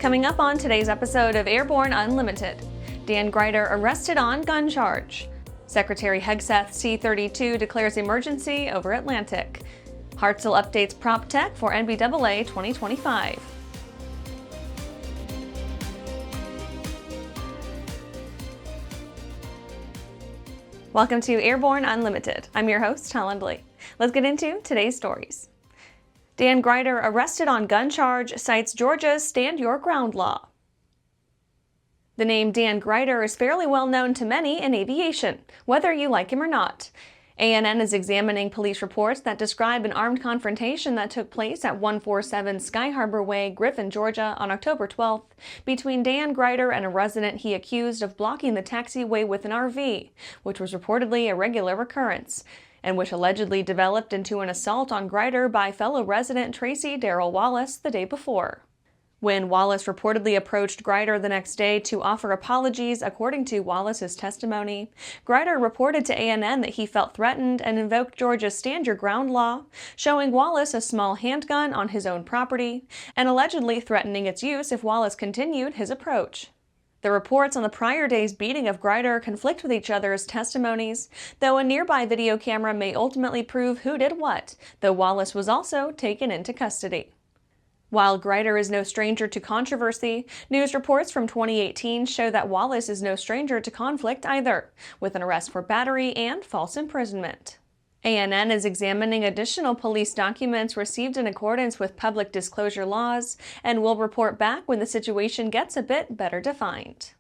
Coming up on today's episode of Airborne-Unlimited, Dan Gryder arrested on gun charge. Secretary Hegseth C32 declares emergency over Atlantic. Hartzell updates prop tech for NBAA 2025. Welcome to Airborne Unlimited. I'm your host, Helen Blake. Let's get into today's stories. Dan Gryder arrested on gun charge, cites Georgia's Stand Your Ground law. The name Dan Gryder is fairly well known to many in aviation, whether you like him or not. ANN is examining police reports that describe an armed confrontation that took place at 147 Sky Harbor Way, Griffin, Georgia on October 12th between Dan Gryder and a resident he accused of blocking the taxiway with an RV, which was reportedly a regular occurrence, and which allegedly developed into an assault on Gryder by fellow resident Tracy Darrell Wallace the day before. When Wallace reportedly approached Gryder the next day to offer apologies, according to Wallace's testimony, Gryder reported to ANN that he felt threatened and invoked Georgia's Stand Your Ground law, showing Wallace a small handgun on his own property and allegedly threatening its use if Wallace continued his approach. The reports on the prior day's beating of Gryder conflict with each other's testimonies, though a nearby video camera may ultimately prove who did what, though Wallace was also taken into custody. While Gryder is no stranger to controversy, news reports from 2018 show that Wallace is no stranger to conflict either, with an arrest for battery and false imprisonment. ANN is examining additional police documents received in accordance with public disclosure laws and will report back when the situation gets a bit better defined.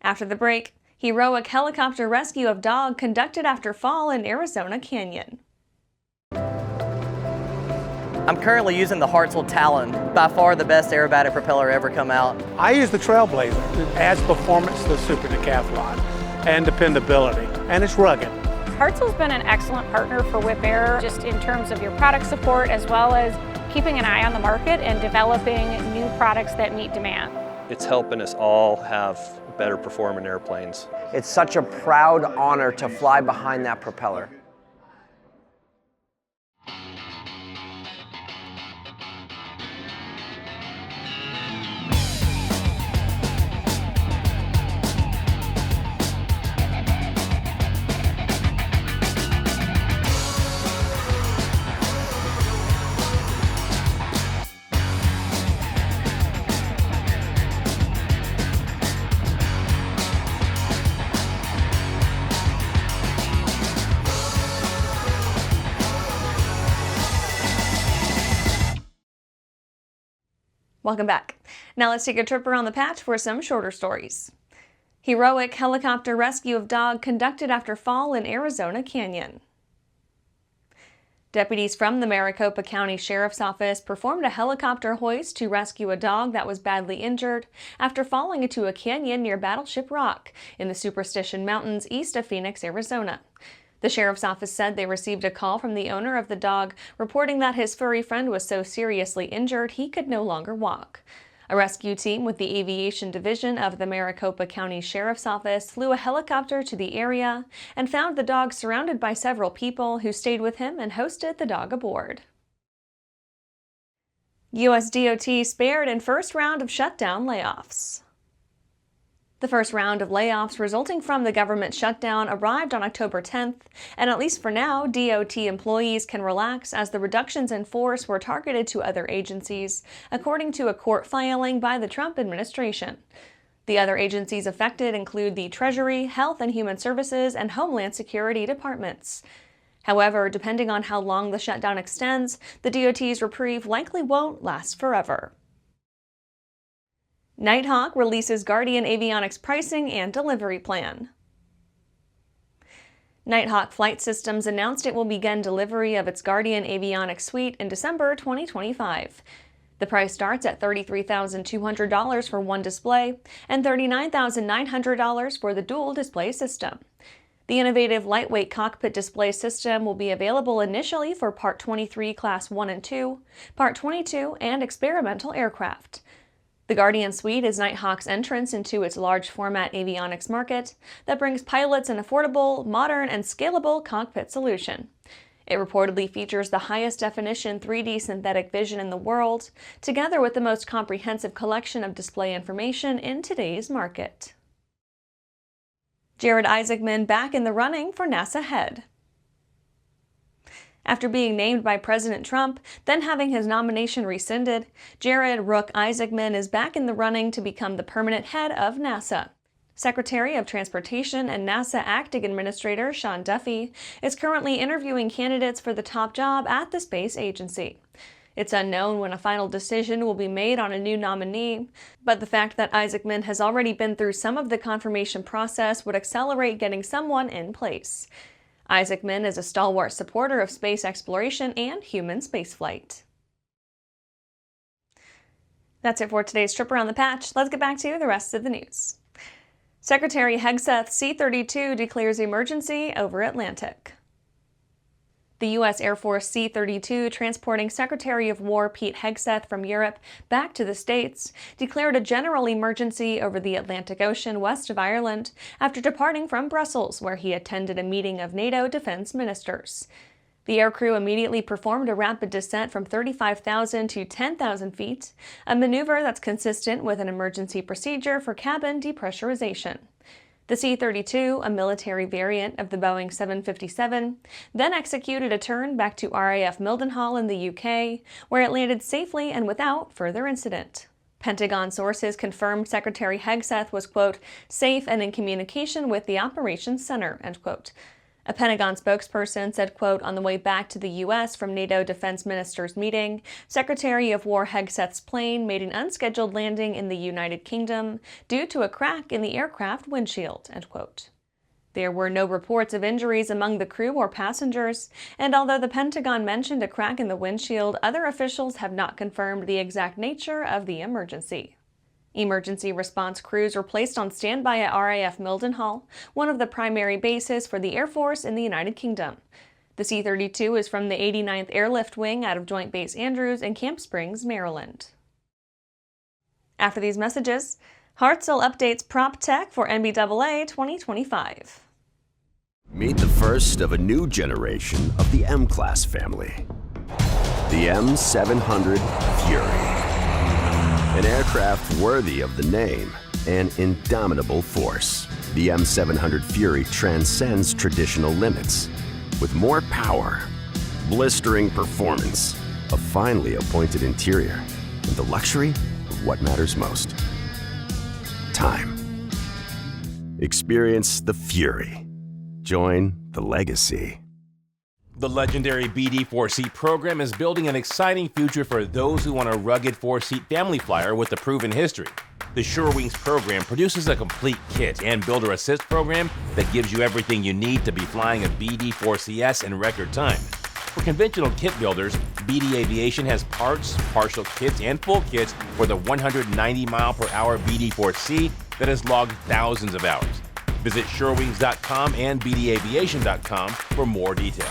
After the break, heroic helicopter rescue of dog conducted after fall in Arizona Canyon. I'm currently using the Hartzell Talon, by far the best aerobatic propeller ever come out. I use the Trailblazer. It adds performance to the Super Decathlon and dependability, and it's rugged. Hartzell's been an excellent partner for Whip Air, just in terms of your product support as well as keeping an eye on the market and developing new products that meet demand. It's helping us all have better performing airplanes. It's such a proud honor to fly behind that propeller. Welcome back. Now let's take a trip around the patch for some shorter stories. Heroic helicopter rescue of dog conducted after fall in Arizona Canyon. Deputies from the Maricopa County Sheriff's Office performed a helicopter hoist to rescue a dog that was badly injured after falling into a canyon near Battleship Rock in the Superstition Mountains east of Phoenix, Arizona. The sheriff's office said they received a call from the owner of the dog reporting that his furry friend was so seriously injured he could no longer walk. A rescue team with the Aviation Division of the Maricopa County Sheriff's Office flew a helicopter to the area and found the dog surrounded by several people who stayed with him and hosted the dog aboard. USDOT spared in first round of shutdown layoffs. The first round of layoffs resulting from the government shutdown arrived on October 10th, and at least for now, DOT employees can relax as the reductions in force were targeted to other agencies, according to a court filing by the Trump administration. The other agencies affected include the Treasury, Health and Human Services, and Homeland Security departments. However, depending on how long the shutdown extends, the DOT's reprieve likely won't last forever. Nighthawk releases Guardian Avionics pricing and delivery plan. Nighthawk Flight Systems announced it will begin delivery of its Guardian Avionics suite in December 2025. The price starts at $33,200 for one display and $39,900 for the dual display system. The innovative lightweight cockpit display system will be available initially for Part 23 Class 1 and 2, Part 22, and experimental aircraft. The Guardian Suite is Nighthawk's entrance into its large-format avionics market that brings pilots an affordable, modern, and scalable cockpit solution. It reportedly features the highest definition 3D synthetic vision in the world, together with the most comprehensive collection of display information in today's market. Jared Isaacman back in the running for NASA head. After being named by President Trump, then having his nomination rescinded, Jared "Rook" Isaacman is back in the running to become the permanent head of NASA. Secretary of Transportation and NASA Acting Administrator Sean Duffy is currently interviewing candidates for the top job at the space agency. It's unknown when a final decision will be made on a new nominee, but the fact that Isaacman has already been through some of the confirmation process would accelerate getting someone in place. Isaacman is a stalwart supporter of space exploration and human spaceflight. That's it for today's trip around the patch. Let's get back to the rest of the news. Secretary Hegseth C32 declares emergency over Atlantic. The U.S. Air Force C32, transporting Secretary of War Pete Hegseth from Europe back to the States, declared a general emergency over the Atlantic Ocean west of Ireland after departing from Brussels, where he attended a meeting of NATO Defense Ministers. The aircrew immediately performed a rapid descent from 35,000 to 10,000 feet, a maneuver that's consistent with an emergency procedure for cabin depressurization. The C-32, a military variant of the Boeing 757, then executed a turn back to RAF Mildenhall in the UK, where it landed safely and without further incident. Pentagon sources confirmed Secretary Hegseth was, quote, safe and in communication with the operations center, end quote. A Pentagon spokesperson said, quote, on the way back to the U.S. from NATO Defense Ministers meeting, Secretary of War Hegseth's plane made an unscheduled landing in the United Kingdom due to a crack in the aircraft windshield, end quote. There were no reports of injuries among the crew or passengers, and although the Pentagon mentioned a crack in the windshield, other officials have not confirmed the exact nature of the emergency. Emergency response crews were placed on standby at RAF Mildenhall, one of the primary bases for the Air Force in the United Kingdom. The C-32 is from the 89th Airlift Wing out of Joint Base Andrews in Camp Springs, Maryland. After these messages, Hartzell updates prop tech for NBAA 2025. Meet the first of a new generation of the M-Class family. The M700 Fury. An aircraft worthy of the name, an indomitable force. The M700 Fury transcends traditional limits with more power, blistering performance, a finely appointed interior, and the luxury of what matters most: time. Experience the Fury. Join the legacy. The legendary BD 4-seat program is building an exciting future for those who want a rugged 4-seat family flyer with a proven history. The SureWings program produces a complete kit and builder assist program that gives you everything you need to be flying a BD 4CS in record time. For conventional kit builders, BD Aviation has parts, partial kits, and full kits for the 190-mile-per-hour BD 4C that has logged thousands of hours. Visit surewings.com and bdaviation.com for more details.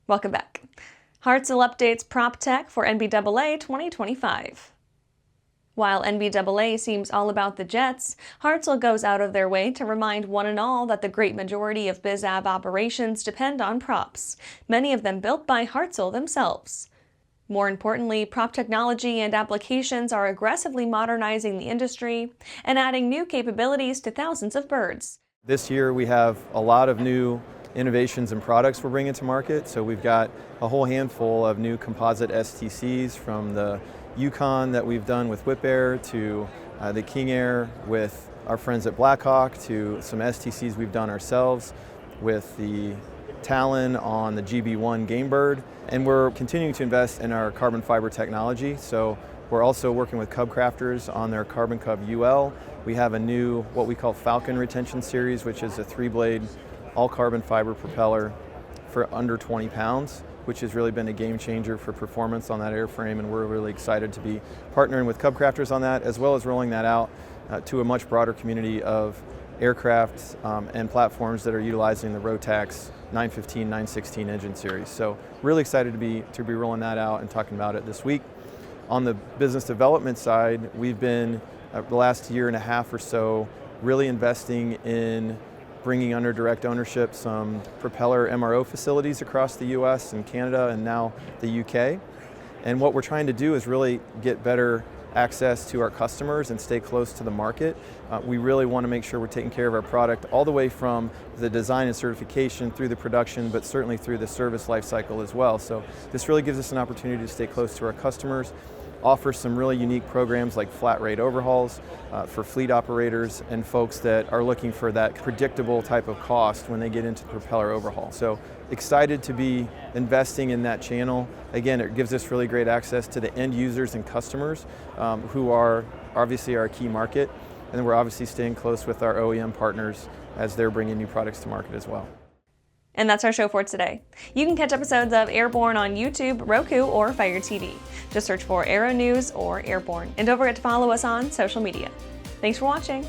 Welcome back. Hartzell updates prop tech for NBAA 2025. While NBAA seems all about the jets, Hartzell goes out of their way to remind one and all that the great majority of BizAv operations depend on props, many of them built by Hartzell themselves. More importantly, prop technology and applications are aggressively modernizing the industry and adding new capabilities to thousands of birds. This year we have a lot of new innovations and products we're bringing to market. So we've got a whole handful of new composite STCs, from the Yukon that we've done with Whip Air to the King Air with our friends at Blackhawk, to some STCs we've done ourselves with the Talon on the GB1 Game Bird. And we're continuing to invest in our carbon fiber technology. So We're also working with Cub Crafters on their Carbon Cub UL. We have a new, what we call Falcon Retention Series, which is a 3-blade, all carbon fiber propeller for under 20 pounds, which has really been a game changer for performance on that airframe, and we're really excited to be partnering with Cub Crafters on that, as well as rolling that out to a much broader community of aircraft and platforms that are utilizing the Rotax 915, 916 engine series. So really excited to be rolling that out and talking about it this week. On the business development side, we've been the last year and a half or so really investing in bringing under direct ownership some propeller MRO facilities across the US and Canada and now the UK. And what we're trying to do is really get better access to our customers and stay close to the market. We really want to make sure we're taking care of our product all the way from the design and certification through the production, but certainly through the service life cycle as well. So this really gives us an opportunity to stay close to our customers, offer some really unique programs like flat rate overhauls for fleet operators and folks that are looking for that predictable type of cost when they get into the propeller overhaul. So excited to be investing in that channel. Again, it gives us really great access to the end users and customers who are obviously our key market. And then we're obviously staying close with our OEM partners as they're bringing new products to market as well. And that's our show for today. You can catch episodes of Airborne on YouTube, Roku, or Fire TV. Just search for Aero-News or Airborne. And don't forget to follow us on social media. Thanks for watching.